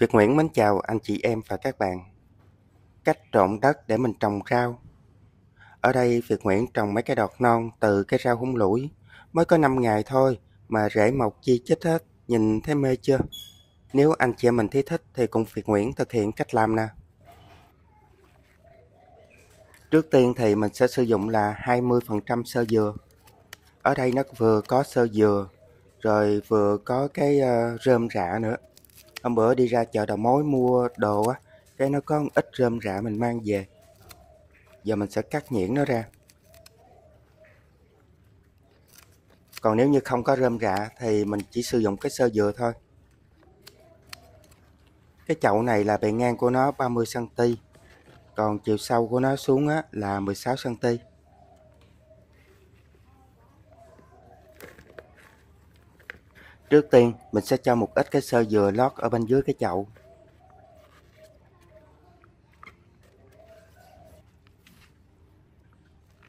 Việt Nguyễn mến chào anh chị em và các bạn. Cách trộn đất để mình trồng rau. Ở đây Việt Nguyễn trồng mấy cái đọt non từ cái rau húng lủi. Mới có 5 ngày thôi mà rễ mọc chi chít hết. Nhìn thấy mê chưa? Nếu anh chị em mình thấy thích thì cùng Việt Nguyễn thực hiện cách làm nè. Trước tiên thì mình sẽ sử dụng là 20% xơ dừa. Ở đây nó vừa có xơ dừa rồi vừa có cái rơm rạ nữa. Hôm bữa đi ra chợ đầu mối mua đồ á, cái nó có một ít rơm rạ mình mang về. Giờ mình sẽ cắt nhuyễn nó ra. Còn nếu như không có rơm rạ thì mình chỉ sử dụng cái xơ dừa thôi. Cái chậu này là bề ngang của nó 30cm, còn chiều sâu của nó xuống á, là 16cm. Trước tiên mình sẽ cho một ít cái xơ dừa lót ở bên dưới cái chậu.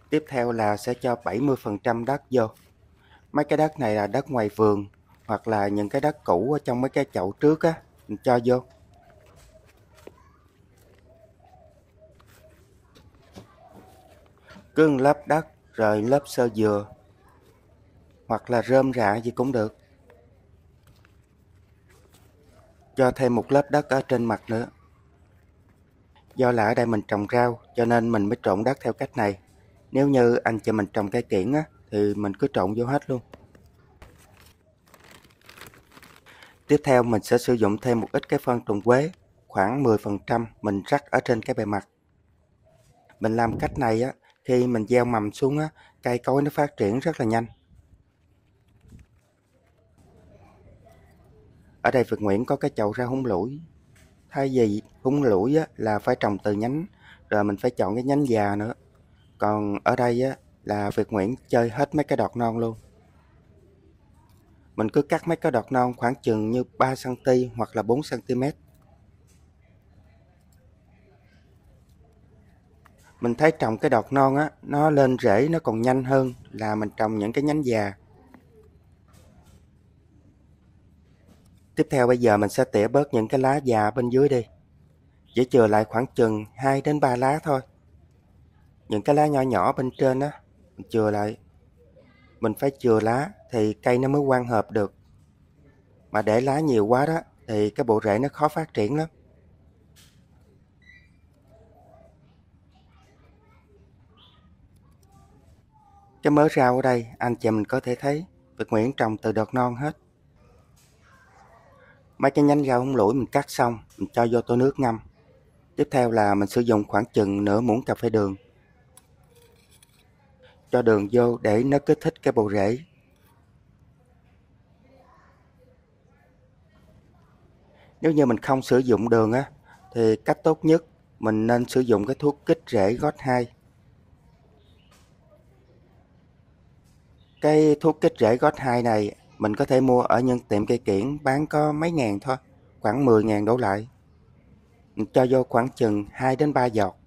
Tiếp theo là sẽ cho 70% đất vô. Mấy cái đất này là đất ngoài vườn hoặc là những cái đất cũ ở trong mấy cái chậu trước á, mình cho vô. Cứ một lớp đất rồi lớp xơ dừa hoặc là rơm rạ gì cũng được. Cho thêm một lớp đất ở trên mặt nữa. Do là ở đây mình trồng rau cho nên mình mới trộn đất theo cách này. Nếu như anh chị mình trồng cây kiểng á, thì mình cứ trộn vô hết luôn. Tiếp theo mình sẽ sử dụng thêm một ít cái phân trùng quế, khoảng 10% mình rắc ở trên cái bề mặt. Mình làm cách này á, khi mình gieo mầm xuống á, cây cối nó phát triển rất là nhanh. Ở đây Việt Nguyễn có cái chậu rau húng lủi. Thay vì húng lủi á, là phải trồng từ nhánh, rồi mình phải chọn cái nhánh già nữa. Còn ở đây á, là Việt Nguyễn chơi hết mấy cái đọt non luôn. Mình cứ cắt mấy cái đọt non khoảng chừng như 3cm hoặc là 4cm. Mình thấy trồng cái đọt non á, nó lên rễ nó còn nhanh hơn là mình trồng những cái nhánh già. Tiếp theo bây giờ mình sẽ tỉa bớt những cái lá già bên dưới đi. Chỉ chừa lại khoảng chừng 2 đến 3 lá thôi. Những cái lá nhỏ nhỏ bên trên á, mình chừa lại. Mình phải chừa lá thì cây nó mới quang hợp được. Mà để lá nhiều quá đó thì cái bộ rễ nó khó phát triển lắm. Cái mớ rau ở đây anh chị mình có thể thấy Việt Nguyễn trồng từ đọt non hết. Mấy cái nhánh rau húng lủi mình cắt xong, mình cho vô tô nước ngâm. Tiếp theo là mình sử dụng khoảng chừng nửa muỗng cà phê đường. Cho đường vô để nó kích thích cái bộ rễ. Nếu như mình không sử dụng đường á, thì cách tốt nhất mình nên sử dụng cái thuốc kích rễ GOT 2. Cái thuốc kích rễ GOT 2 này mình có thể mua ở những tiệm cây kiểng bán có mấy ngàn thôi, khoảng 10.000 đổ lại. Mình cho vô khoảng chừng 2 đến 3 giọt.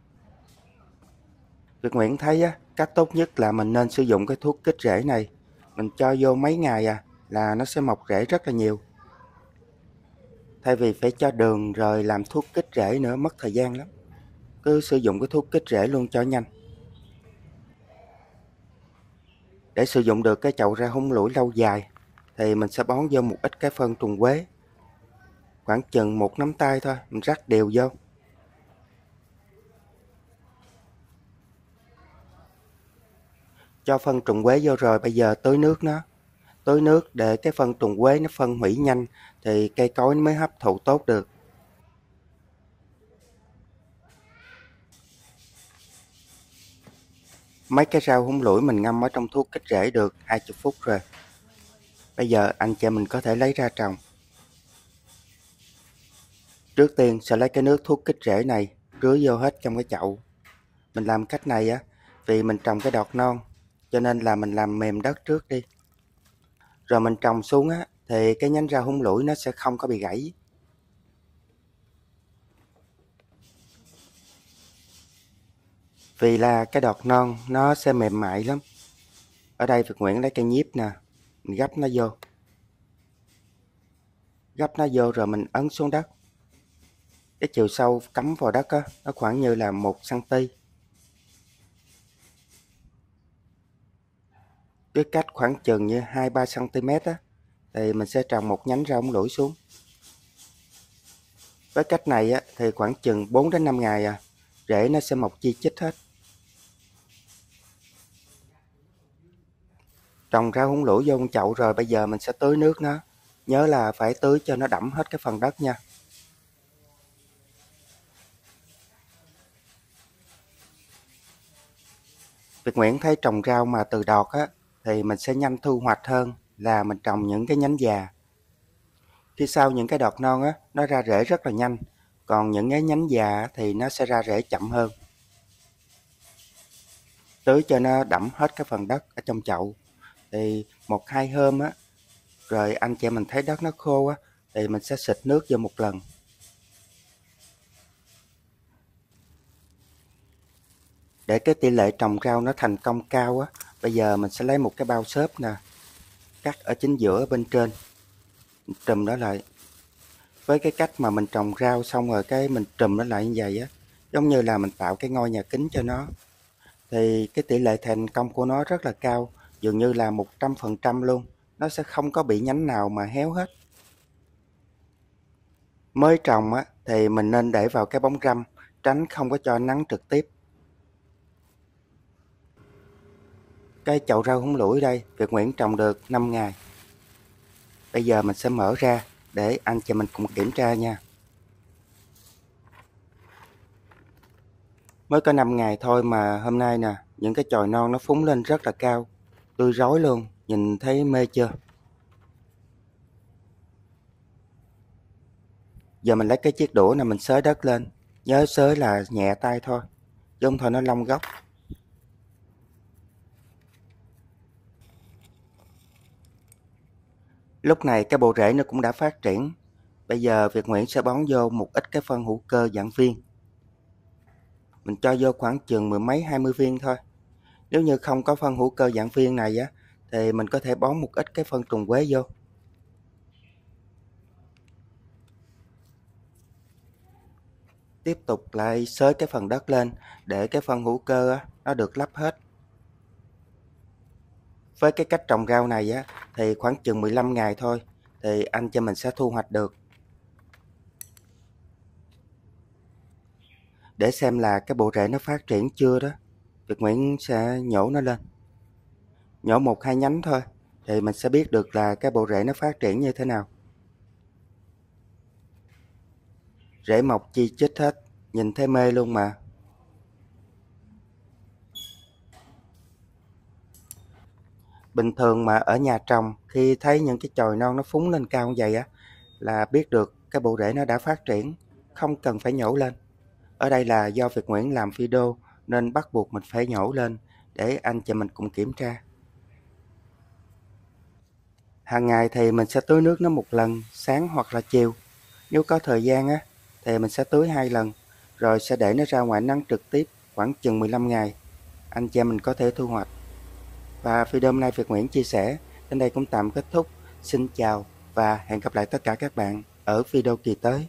Việt Nguyễn thấy á, cách tốt nhất là mình nên sử dụng cái thuốc kích rễ này. Mình cho vô mấy ngày là nó sẽ mọc rễ rất là nhiều. Thay vì phải cho đường rồi làm thuốc kích rễ nữa mất thời gian lắm. Cứ sử dụng cái thuốc kích rễ luôn cho nhanh. Để sử dụng được cái chậu rau húng lủi lâu dài thì mình sẽ bón vô một ít cái phân trùng quế. Khoảng chừng 1 nắm tay thôi, mình rắc đều vô. Cho phân trùng quế vô rồi bây giờ tưới nước nó. Tưới nước để cái phân trùng quế nó phân hủy nhanh thì cây cối nó mới hấp thụ tốt được. Mấy cái rau húng lủi mình ngâm ở trong thuốc kích rễ được 20 phút rồi. Bây giờ anh chị mình có thể lấy ra trồng. Trước tiên sẽ lấy cái nước thuốc kích rễ này rưới vô hết trong cái chậu. Mình làm cách này á, vì mình trồng cái đọt non cho nên là mình làm mềm đất trước đi. Rồi mình trồng xuống á, thì cái nhánh rau húng lủi nó sẽ không có bị gãy. Vì là cái đọt non nó sẽ mềm mại lắm. Ở đây Việt Nguyễn lấy cây nhíp nè, mình gấp nó vô. Gấp nó vô rồi mình ấn xuống đất. Cái chiều sâu cắm vào đất á, nó khoảng như là 1 cm. Cái cách khoảng chừng như 2-3 cm á, thì mình sẽ trồng một nhánh rau húng lủi xuống. Với cách này á, thì khoảng chừng 4 đến 5 ngày rễ nó sẽ mọc chi chít hết. Trồng rau húng lủi vô con chậu rồi bây giờ mình sẽ tưới nước nó. Nhớ là phải tưới cho nó đẫm hết cái phần đất nha. Việt Nguyễn thấy trồng rau mà từ đọt á, thì mình sẽ nhanh thu hoạch hơn là mình trồng những cái nhánh già. Phía sau những cái đọt non á, nó ra rễ rất là nhanh, còn những cái nhánh già thì nó sẽ ra rễ chậm hơn. Tưới cho nó đẫm hết cái phần đất ở trong chậu. Thì 1-2 hôm á, rồi anh chị mình thấy đất nó khô á, thì mình sẽ xịt nước vô một lần. Để cái tỷ lệ trồng rau nó thành công cao á, bây giờ mình sẽ lấy một cái bao xốp nè, cắt ở chính giữa bên trên, trùm nó lại. Với cái cách mà mình trồng rau xong rồi cái mình trùm nó lại như vậy á, giống như là mình tạo cái ngôi nhà kính cho nó, thì cái tỷ lệ thành công của nó rất là cao, dường như là 100% luôn. Nó sẽ không có bị nhánh nào mà héo hết. Mới trồng á, thì mình nên để vào cái bóng râm, tránh không có cho nắng trực tiếp. Cái chậu rau húng lủi đây, Việt Nguyễn trồng được 5 ngày. Bây giờ mình sẽ mở ra để anh chị mình cùng kiểm tra nha. Mới có 5 ngày thôi mà hôm nay nè, những cái chồi non nó phúng lên rất là cao, tươi rói luôn, nhìn thấy mê chưa? Giờ mình lấy cái chiếc đũa này mình xới đất lên, nhớ xới là nhẹ tay thôi, chứ không thôi nó lông gốc. Lúc này cái bộ rễ nó cũng đã phát triển. Bây giờ Việt Nguyễn sẽ bón vô một ít cái phân hữu cơ dạng viên. Mình cho vô khoảng chừng 10 mấy 20 viên thôi. Nếu như không có phân hữu cơ dạng viên này á, thì mình có thể bón một ít cái phân trùng quế vô. Tiếp tục lại xới cái phần đất lên để cái phân hữu cơ á, nó được lấp hết. Với cái cách trồng rau này á, thì khoảng chừng 15 ngày thôi thì anh cho mình sẽ thu hoạch được. Để xem là cái bộ rễ nó phát triển chưa đó, Việt Nguyễn sẽ nhổ nó lên. Nhổ 1-2 nhánh thôi thì mình sẽ biết được là cái bộ rễ nó phát triển như thế nào. Rễ mọc chi chít hết, nhìn thấy mê luôn mà. Bình thường mà ở nhà trồng, khi thấy những cái chồi non nó phúng lên cao như vậy á, là biết được cái bộ rễ nó đã phát triển, không cần phải nhổ lên. Ở đây là do Việt Nguyễn làm video nên bắt buộc mình phải nhổ lên để anh chị mình cùng kiểm tra. Hàng ngày thì mình sẽ tưới nước nó một lần, sáng hoặc là chiều. Nếu có thời gian á, thì mình sẽ tưới 2 lần, rồi sẽ để nó ra ngoài nắng trực tiếp khoảng chừng 15 ngày. Anh chị em mình có thể thu hoạch. Và video hôm nay Việt Nguyễn chia sẻ đến đây cũng tạm kết thúc. Xin chào và hẹn gặp lại tất cả các bạn ở video kỳ tới.